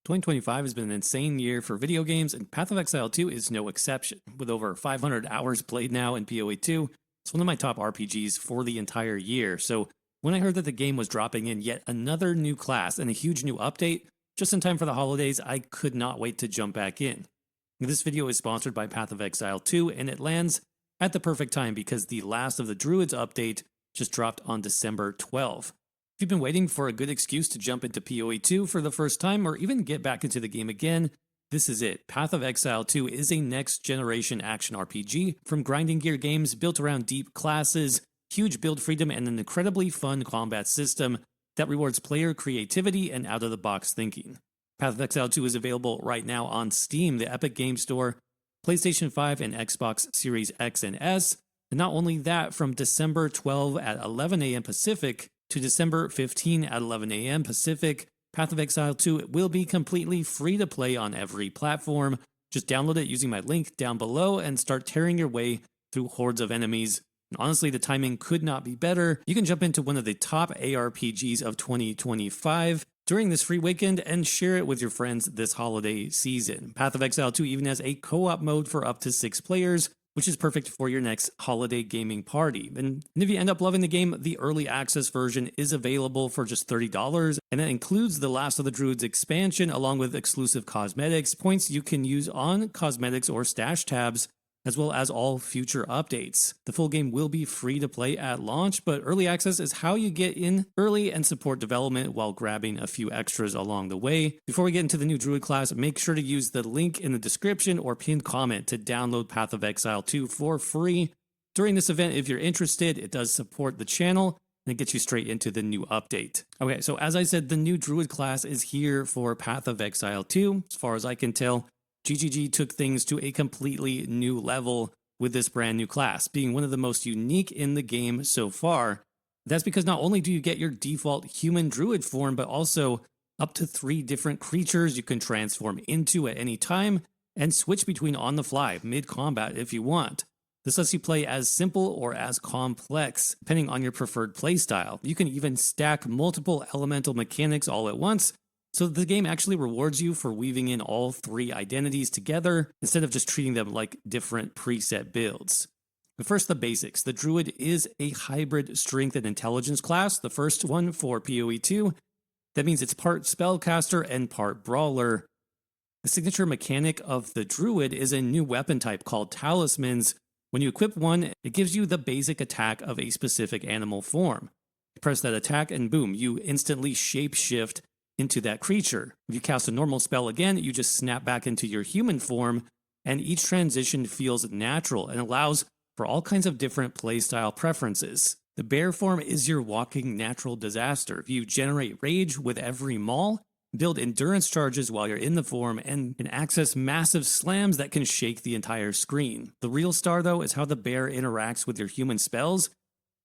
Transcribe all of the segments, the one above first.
2025 has been an insane year for video games, and Path of Exile 2 is no exception. With over 500 hours played now in PoE 2, it's one of my top RPGs for the entire year. So when I heard that the game was dropping in yet another new class and a huge new update, just in time for the holidays, I could not wait to jump back in. This video is sponsored by Path of Exile 2, and it lands at the perfect time because the last of the Druids update just dropped on December 12th. If you've been waiting for a good excuse to jump into PoE 2 for the first time or even get back into the game again, this is it. Path of Exile 2 is a next-generation action RPG from Grinding Gear Games built around deep classes, huge build freedom, and an incredibly fun combat system that rewards player creativity and out-of-the-box thinking. Path of Exile 2 is available right now on Steam, the Epic Game Store, PlayStation 5, and Xbox Series X and S. And not only that, from December 12 at 11 a.m. Pacific to December 15 at 11 a.m. Pacific, Path of Exile 2 will be completely free to play on every platform. Just download it using my link down below and start tearing your way through hordes of enemies. And honestly, the timing could not be better. You can jump into one of the top ARPGs of 2025 during this free weekend and share it with your friends this holiday season. Path of Exile 2 even has a co-op mode for up to 6 players, which is perfect for your next holiday gaming party. And if you end up loving the game, the early access version is available for just $30, and that includes the Last of the Druids expansion along with exclusive cosmetics, points you can use on cosmetics or stash tabs, as well as all future updates. The full game will be free to play at launch, but early access is how you get in early and support development while grabbing a few extras along the way. Before we get into the new Druid class, make sure to use the link in the description or pinned comment to download Path of Exile 2 for free. During this event, if you're interested, it does support the channel and it gets you straight into the new update. Okay, so as I said, the new Druid class is here for Path of Exile 2, as far as I can tell. GGG took things to a completely new level with this brand new class, being one of the most unique in the game so far. That's because not only do you get your default human druid form, but also up to 3 different creatures you can transform into at any time and switch between on the fly, mid-combat if you want. This lets you play as simple or as complex, depending on your preferred playstyle. You can even stack multiple elemental mechanics all at once, so the game actually rewards you for weaving in all 3 identities together instead of just treating them like different preset builds. But first, the basics. The Druid is a hybrid strength and intelligence class, the first one for PoE 2. That means it's part spellcaster and part brawler. The signature mechanic of the Druid is a new weapon type called talismans. When you equip one, it gives you the basic attack of a specific animal form. You press that attack and boom, you instantly shapeshift into that creature. If you cast a normal spell again, you just snap back into your human form, and each transition feels natural and allows for all kinds of different playstyle preferences. The bear form is your walking natural disaster. You generate rage with every maul, build endurance charges while you're in the form, and can access massive slams that can shake the entire screen. The real star, though, is how the bear interacts with your human spells.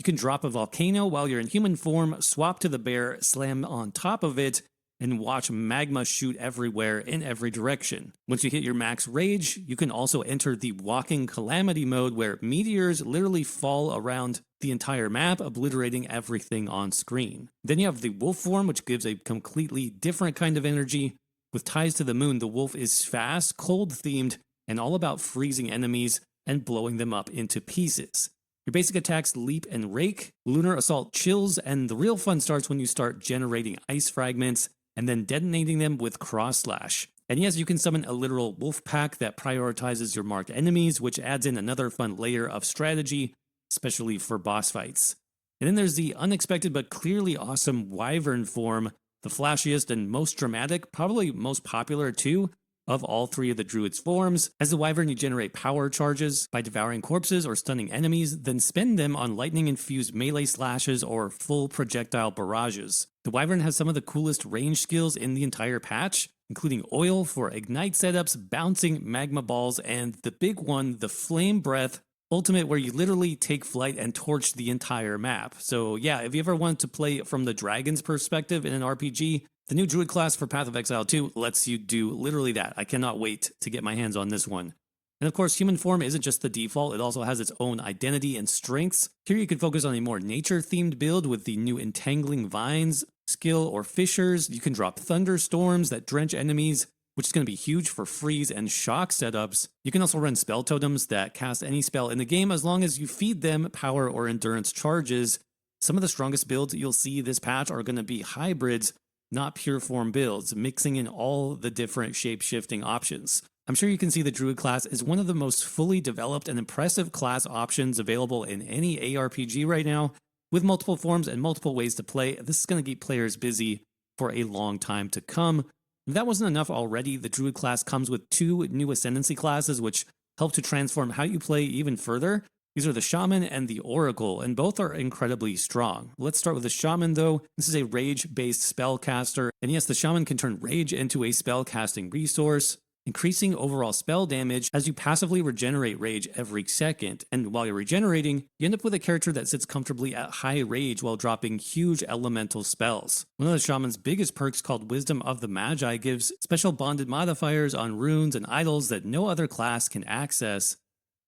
You can drop a volcano while you're in human form, swap to the bear, slam on top of it, and watch magma shoot everywhere in every direction. Once you hit your max rage, you can also enter the walking calamity mode where meteors literally fall around the entire map, obliterating everything on screen. Then you have the wolf form, which gives a completely different kind of energy. With ties to the moon, the wolf is fast, cold-themed, and all about freezing enemies and blowing them up into pieces. Your basic attacks leap and rake, lunar assault chills, and the real fun starts when you start generating ice fragments and then detonating them with cross slash. And yes, you can summon a literal wolf pack that prioritizes your marked enemies, which adds in another fun layer of strategy, especially for boss fights. And then there's the unexpected but clearly awesome wyvern form, the flashiest and most dramatic, probably most popular too, of all 3 of the Druid's forms. As the wyvern, you generate power charges by devouring corpses or stunning enemies, then spend them on lightning-infused melee slashes or full projectile barrages. The wyvern has some of the coolest range skills in the entire patch, including oil for ignite setups, bouncing magma balls, and the big one, the flame breath ultimate, where you literally take flight and torch the entire map. So yeah, if you ever want to play from the dragon's perspective in an RPG, the new Druid class for Path of Exile 2 lets you do literally that. I cannot wait to get my hands on this one. And of course, human form isn't just the default, it also has its own identity and strengths. Here you can focus on a more nature-themed build with the new entangling vines, skill or fissures. You can drop thunderstorms that drench enemies, which is going to be huge for freeze and shock setups. You can also run spell totems that cast any spell in the game as long as you feed them power or endurance charges. Some of the strongest builds you'll see this patch are going to be hybrids, not pure form builds, mixing in all the different shape-shifting options. I'm sure you can see the Druid class is one of the most fully developed and impressive class options available in any ARPG right now. With multiple forms and multiple ways to play, this is going to keep players busy for a long time to come. If that wasn't enough already, the Druid class comes with 2 new ascendancy classes which help to transform how you play even further. These are the Shaman and the Oracle, and both are incredibly strong. Let's start with the Shaman though. This is a rage-based spellcaster, and yes, the Shaman can turn rage into a spellcasting resource, increasing overall spell damage as you passively regenerate rage every second. And while you're regenerating, you end up with a character that sits comfortably at high rage while dropping huge elemental spells. One of the Shaman's biggest perks, called Wisdom of the Magi, gives special bonded modifiers on runes and idols that no other class can access,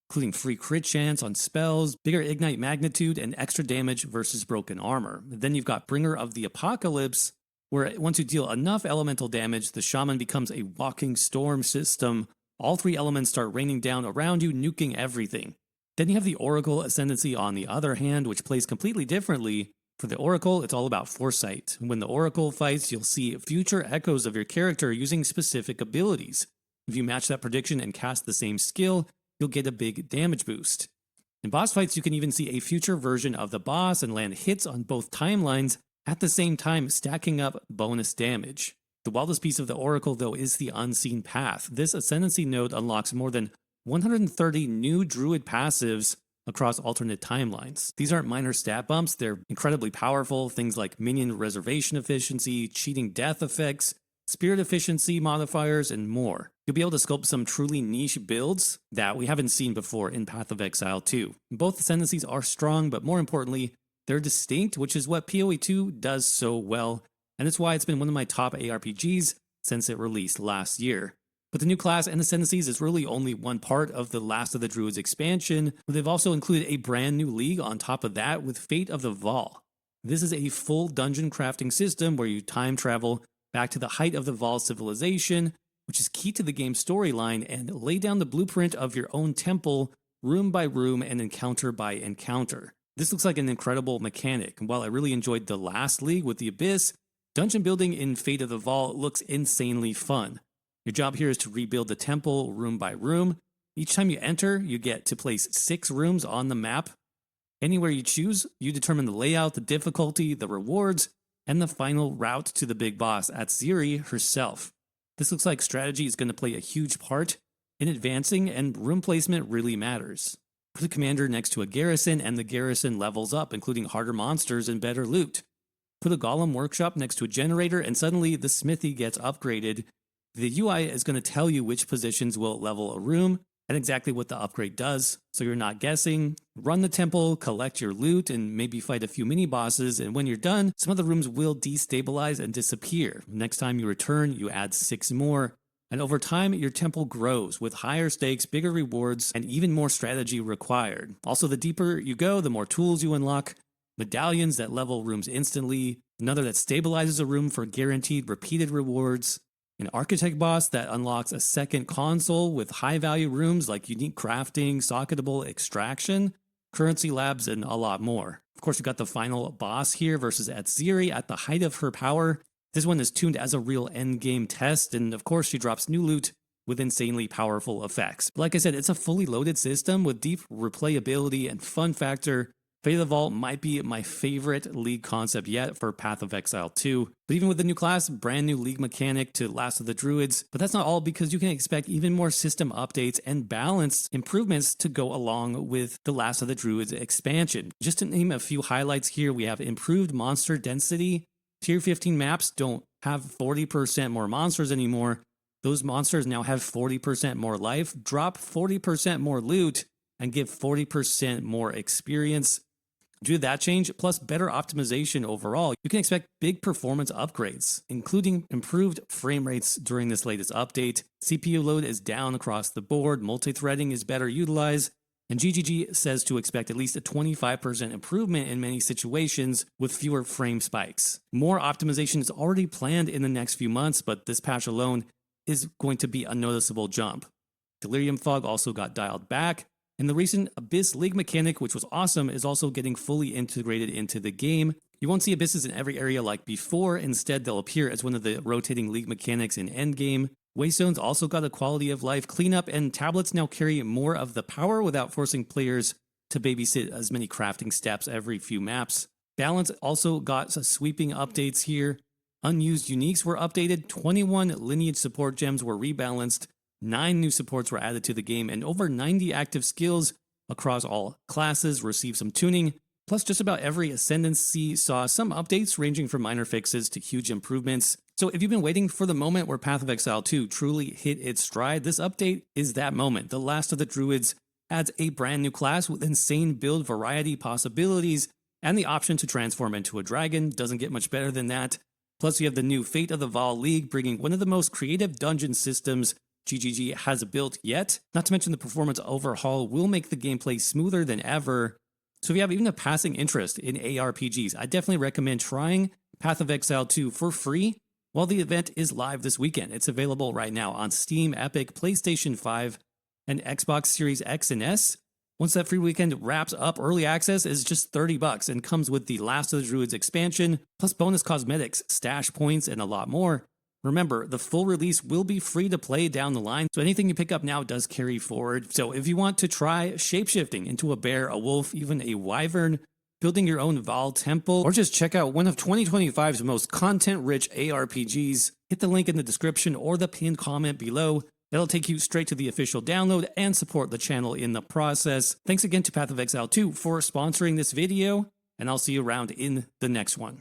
including free crit chance on spells, bigger ignite magnitude, and extra damage versus broken armor. Then you've got Bringer of the Apocalypse, where once you deal enough elemental damage, the Shaman becomes a walking storm system. All 3 elements start raining down around you, nuking everything. Then you have the Oracle Ascendancy on the other hand, which plays completely differently. For the Oracle, it's all about foresight. When the Oracle fights, you'll see future echoes of your character using specific abilities. If you match that prediction and cast the same skill, you'll get a big damage boost. In boss fights, you can even see a future version of the boss and land hits on both timelines, at the same time stacking up bonus damage. The wildest piece of the Oracle though is the Unseen Path. This Ascendancy node unlocks more than 130 new Druid passives across alternate timelines. These aren't minor stat bumps, they're incredibly powerful, things like minion reservation efficiency, cheating death effects, spirit efficiency modifiers, and more. You'll be able to sculpt some truly niche builds that we haven't seen before in Path of Exile 2. Both Ascendancies are strong, but more importantly, they're distinct, which is what PoE 2 does so well, and it's why it's been one of my top ARPGs since it released last year. But the new class and Ascendancies is really only one part of the Last of the Druids expansion, but they've also included a brand new league on top of that with Fate of the Vaal. This is a full dungeon crafting system where you time travel back to the height of the Vaal civilization, which is key to the game's storyline, and lay down the blueprint of your own temple, room by room and encounter by encounter. This looks like an incredible mechanic, and while I really enjoyed the last league with the Abyss, dungeon building in Fate of the Vaal looks insanely fun. Your job here is to rebuild the temple room by room. Each time you enter, you get to place 6 rooms on the map. Anywhere you choose, you determine the layout, the difficulty, the rewards, and the final route to the big boss, Atziri herself. This looks like strategy is going to play a huge part in advancing, and room placement really matters. Put a commander next to a garrison and the garrison levels up, including harder monsters and better loot. Put a golem workshop next to a generator and suddenly the smithy gets upgraded. The UI is going to tell you which positions will level a room and exactly what the upgrade does, so you're not guessing. Run the temple, collect your loot, and maybe fight a few mini bosses, and when you're done, some of the rooms will destabilize and disappear. Next time you return, you add 6 more. And over time, your temple grows with higher stakes, bigger rewards, and even more strategy required. Also, the deeper you go, the more tools you unlock. Medallions that level rooms instantly, another that stabilizes a room for guaranteed repeated rewards, an architect boss that unlocks a second console with high value rooms like unique crafting, socketable extraction, currency labs, and a lot more. Of course, you got the final boss here versus Atziri at the height of her power. This one is tuned as a real endgame test, and of course she drops new loot with insanely powerful effects. But like I said, it's a fully loaded system with deep replayability and fun factor. Fate of the Vault might be my favorite league concept yet for Path of Exile 2. But even with the new class, brand new league mechanic to Last of the Druids. But that's not all, because you can expect even more system updates and balance improvements to go along with the Last of the Druids expansion. Just to name a few highlights here, we have improved monster density. Tier 15 maps don't have 40% more monsters anymore. Those monsters now have 40% more life, drop 40% more loot, and give 40% more experience. Due to that change, plus better optimization overall, you can expect big performance upgrades, including improved frame rates during this latest update. CPU load is down across the board, multi-threading is better utilized, And GGG says to expect at least a 25% improvement in many situations with fewer frame spikes. More optimization is already planned in the next few months, but this patch alone is going to be a noticeable jump. Delirium Fog also got dialed back, and the recent Abyss League mechanic, which was awesome, is also getting fully integrated into the game. You won't see abysses in every area like before, instead they'll appear as one of the rotating league mechanics in endgame. Waystones also got a quality of life cleanup, and tablets now carry more of the power without forcing players to babysit as many crafting steps every few maps. Balance also got some sweeping updates here. Unused uniques were updated, 21 lineage support gems were rebalanced, 9 new supports were added to the game, and over 90 active skills across all classes received some tuning. Plus, just about every ascendancy saw some updates ranging from minor fixes to huge improvements. So if you've been waiting for the moment where Path of Exile 2 truly hit its stride, this update is that moment. The Last of the Druids adds a brand new class with insane build variety possibilities and the option to transform into a dragon. Doesn't get much better than that. Plus, you have the new Fate of the Vaal League, bringing one of the most creative dungeon systems GGG has built yet. Not to mention the performance overhaul will make the gameplay smoother than ever. So if you have even a passing interest in ARPGs, I definitely recommend trying Path of Exile 2 for free while the event is live this weekend. It's available right now on Steam, Epic, PlayStation 5, and Xbox Series X and S. Once that free weekend wraps up, early access is just $30 and comes with the Last of the Druids expansion, plus bonus cosmetics, stash points, and a lot more. Remember, the full release will be free to play down the line, so anything you pick up now does carry forward. So if you want to try shapeshifting into a bear, a wolf, even a wyvern, building your own Vaal temple, or just check out one of 2025's most content-rich ARPGs, hit the link in the description or the pinned comment below. That'll take you straight to the official download and support the channel in the process. Thanks again to Path of Exile 2 for sponsoring this video, and I'll see you around in the next one.